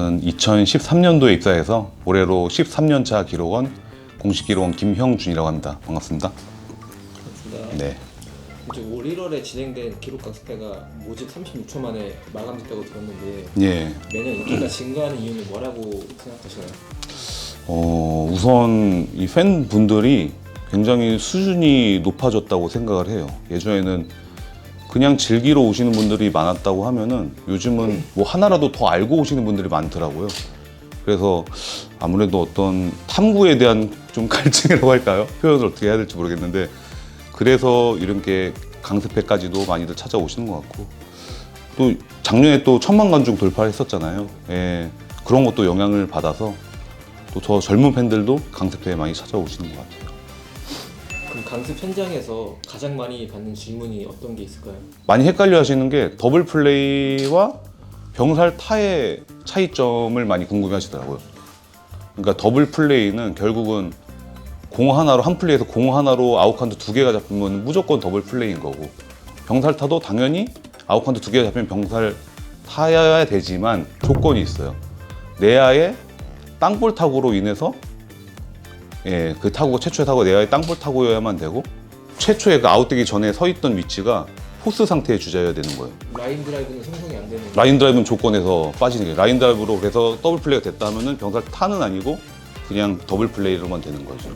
저는 2013년도에 입사해서 올해로 13년차 기록원 공식 기록원 김형준이라고 합니다. 반갑습니다. 반갑습니다. 네. 이제 올 1월에 진행된 기록 강습회가 모집 36초 만에 마감됐다고 들었는데 예. 매년 인기가 증가하는 이유는 뭐라고 생각하시나요? 우선 이 팬분들이 굉장히 수준이 높아졌다고 생각을 해요. 예전에는 그냥 즐기러 오시는 분들이 많았다고 하면은 요즘은 뭐 하나라도 더 알고 오시는 분들이 많더라고요. 그래서 아무래도 어떤 탐구에 대한 좀 갈증이라고 할까요? 표현을 어떻게 해야 될지 모르겠는데 그래서 이렇게 강습회까지도 많이들 찾아오시는 것 같고 또 작년에 또 1000만 관중 돌파했었잖아요. 예, 그런 것도 영향을 받아서 또 저 젊은 팬들도 강습회에 많이 찾아오시는 것 같아요. 그럼 강습 현장에서 가장 많이 받는 질문이 어떤 게 있을까요? 많이 헷갈려 하시는 게 더블 플레이와 병살 타의 차이점을 많이 궁금해 하시더라고요. 그러니까 더블 플레이는 결국은 공 하나로 한 플레이에서 공 하나로 아웃카운트 2개가 잡히면 무조건 더블 플레이인 거고 병살 타도 당연히 아웃카운트 2개가 잡히면 병살 타야 되지만 조건이 있어요. 내야의 땅볼 타구로 인해서 그 타구가 최초의 타구가 내야의 땅볼 타구여야만 되고 최초에 그 아웃되기 전에 서 있던 위치가 포스 상태의 주자여야 되는 거예요. 라인 드라이브는 생성이 안 되는 라인 드라이브는 조건에서 빠지는 거예요. 라인 드라이브로 그래서 더블 플레이가 됐다 하면은 병살 타는 아니고 그냥 더블 플레이로만 되는 거죠.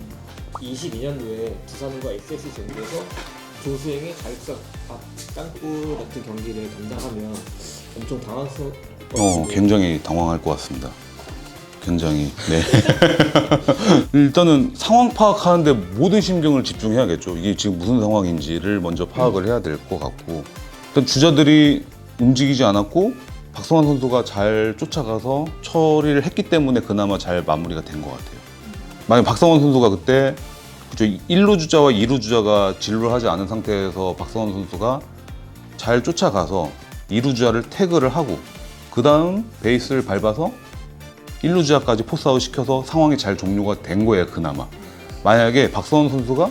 22년도에 두산과 SS 전주에서 조수행의 자율삭 땅볼 같은 경기를 담당하면 엄청 당황스러울 것 같은데 굉장히 당황할 것 같습니다. 굉장히. 네. 일단은 상황 파악하는데 모든 신경을 집중해야겠죠. 이게 지금 무슨 상황인지를 먼저 파악을 해야 될 것 같고 일단 주자들이 움직이지 않았고 박성환 선수가 잘 쫓아가서 처리를 했기 때문에 그나마 잘 마무리가 된 것 같아요. 만약 박성환 선수가 그때 1루 주자와 2루 주자가 진루를 하지 않은 상태에서 박성환 선수가 잘 쫓아가서 2루 주자를 태그를 하고 그 다음 베이스를 밟아서 1루 주자까지 포스아웃 시켜서 상황이 잘 종료가 된 거예요. 그나마 만약에 박성환 선수가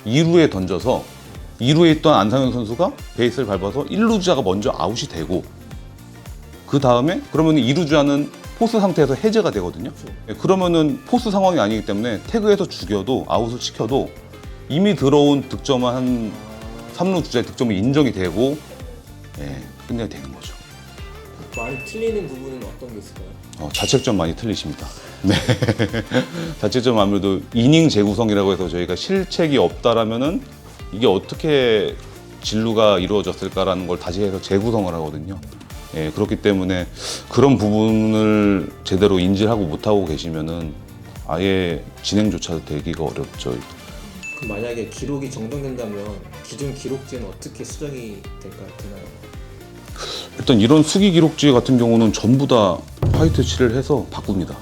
2루에 던져서 2루에 있던 안상현 선수가 베이스를 밟아서 1루 주자가 먼저 아웃이 되고 그 다음에 그러면 2루 주자는 포스 상태에서 해제가 되거든요. 그러면은 포스 상황이 아니기 때문에 태그해서 죽여도 아웃을 시켜도 이미 들어온 득점은 한 3루 주자의 득점이 인정이 되고 끝내야 되는 거죠. 많이 틀리는 부분은 어떤 게 있을까요? 자책점 많이 틀리십니다. 네. 자책점 아무래도 이닝 재구성이라고 해서 저희가 실책이 없다라면은 이게 어떻게 진루가 이루어졌을까라는 걸 다시 해서 재구성을 하거든요. 그렇기 때문에 그런 부분을 제대로 인지하고 못하고 계시면은 아예 진행조차 되기가 어렵죠. 그럼 만약에 기록이 정정된다면 기존 기록지는 어떻게 수정이 되나요? 일단 이런 수기 기록지 같은 경우는 전부 다 화이트 칠을 해서 바꿉니다.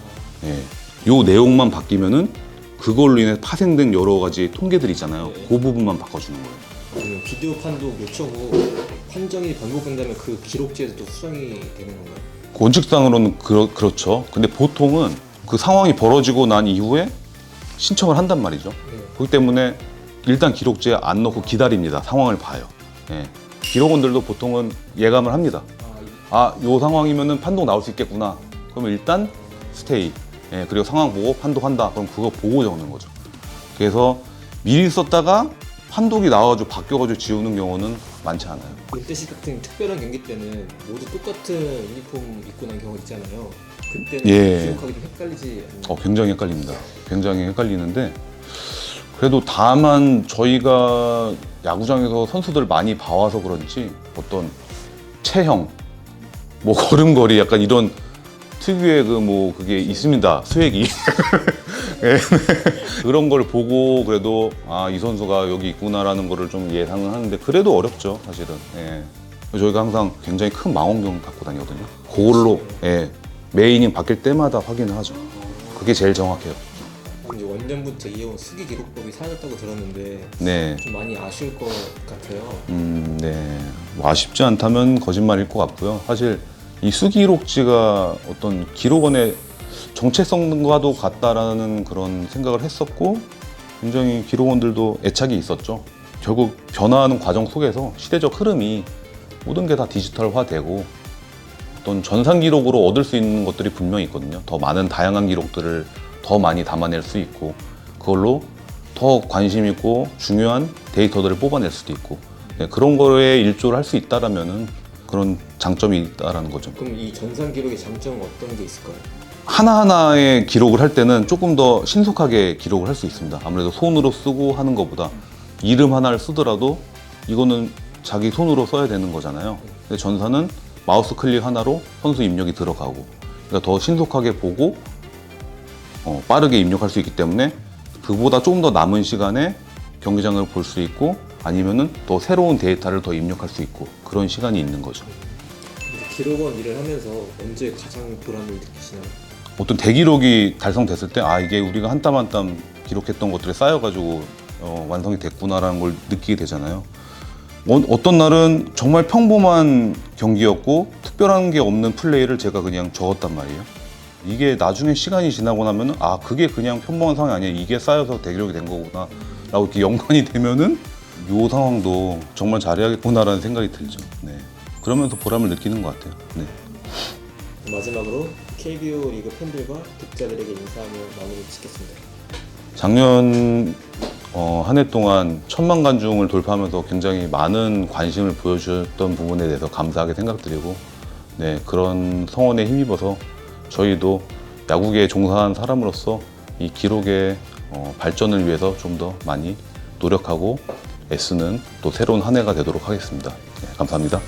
요 내용만 바뀌면은 그걸로 인해 파생된 여러 가지 통계들 있잖아요. 그 부분만 바꿔주는 거예요. 그러면 비디오 판독 요청 후 판정이 반복된다면 그 기록지에도 또 수정이 되는 건가요? 원칙상으로는 그렇죠. 근데 보통은 그 상황이 벌어지고 난 이후에 신청을 한단 말이죠. 그렇기 때문에 일단 기록지에 안 넣고 기다립니다. 상황을 봐요. 기록원들도 보통은 예감을 합니다. 요 상황이면은 판독 나올 수 있겠구나. 그러면 일단 스테이. 그리고 상황 보고 판독한다. 그럼 그거 보고 적는 거죠. 그래서 미리 썼다가 판독이 나와가지고 바뀌어가지고 지우는 경우는 많지 않아요. 롯데식 같은 특별한 경기 때는 모두 똑같은 유니폼 입고 난 경우 있잖아요. 그때는 기록하기 좀 헷갈리지 않나요? 굉장히 헷갈립니다. 굉장히 헷갈리는데 그래도 다만 저희가 야구장에서 선수들 많이 봐와서 그런지 어떤 체형, 뭐 걸음걸이 약간 이런 특유의 그게 있습니다. 수액이. 그런 걸 보고 그래도 이 선수가 여기 있구나라는 거를 좀 예상은 하는데 그래도 어렵죠, 사실은. 저희가 항상 굉장히 큰 망원경 갖고 다니거든요. 그걸로 메인이 바뀔 때마다 확인을 하죠. 그게 제일 정확해요. 이제 원년부터 이어온 수기 기록법이 사라졌다고 들었는데 좀 많이 아쉬울 것 같아요. 뭐 아쉽지 않다면 거짓말일 것 같고요. 사실 이 수기 기록지가 어떤 기록원의 정체성과도 같다라는 그런 생각을 했었고 굉장히 기록원들도 애착이 있었죠. 결국 변화하는 과정 속에서 시대적 흐름이 모든 게 다 디지털화되고 어떤 어떤 전산 기록으로 얻을 수 있는 것들이 분명히 있거든요. 더 많은 다양한 기록들을 더 많이 담아낼 수 있고 그걸로 더 관심 있고 중요한 데이터들을 뽑아낼 수도 있고 네, 그런 거에 일조를 할 수 있다라면은 그런 장점이 있다라는 거죠. 그럼 이 전산 기록의 장점은 어떤 게 있을까요? 하나하나의 기록을 할 때는 조금 더 신속하게 기록을 할 수 있습니다. 아무래도 손으로 쓰고 하는 것보다 이름 하나를 쓰더라도 이거는 자기 손으로 써야 되는 거잖아요. 근데 전사는 마우스 클릭 하나로 선수 입력이 들어가고 그러니까 더 신속하게 보고 빠르게 입력할 수 있기 때문에 그보다 조금 더 남은 시간에 경기장을 볼 수 있고 아니면은 더 새로운 데이터를 더 입력할 수 있고 그런 시간이 있는 거죠. 기록원 일을 하면서 언제 가장 보람을 느끼시나요? 어떤 대기록이 달성됐을 때 아 이게 우리가 한 땀 한 땀 기록했던 것들이 쌓여가지고 완성이 됐구나라는 걸 느끼게 되잖아요. 어떤 날은 정말 평범한 경기였고 특별한 게 없는 플레이를 제가 그냥 적었단 말이에요. 이게 나중에 시간이 지나고 나면은 아 그게 그냥 평범한 상황이 아니야 이게 쌓여서 대기록이 된 거구나 라고 이렇게 연관이 되면은 이 상황도 정말 잘해야겠구나라는 생각이 들죠. 네. 그러면서 보람을 느끼는 것 같아요. 네. 마지막으로 KBO 리그 팬들과 독자들에게 인사하며 마무리 짓겠습니다. 작년 한 해 동안 1000만 관중을 돌파하면서 굉장히 많은 관심을 보여주셨던 부분에 대해서 감사하게 생각드리고 네, 그런 성원에 힘입어서 저희도 야구계에 종사한 사람으로서 이 기록의 발전을 위해서 좀 더 많이 노력하고 애쓰는 또 새로운 한 해가 되도록 하겠습니다. 네, 감사합니다.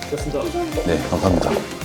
고맙습니다. 네, 감사합니다.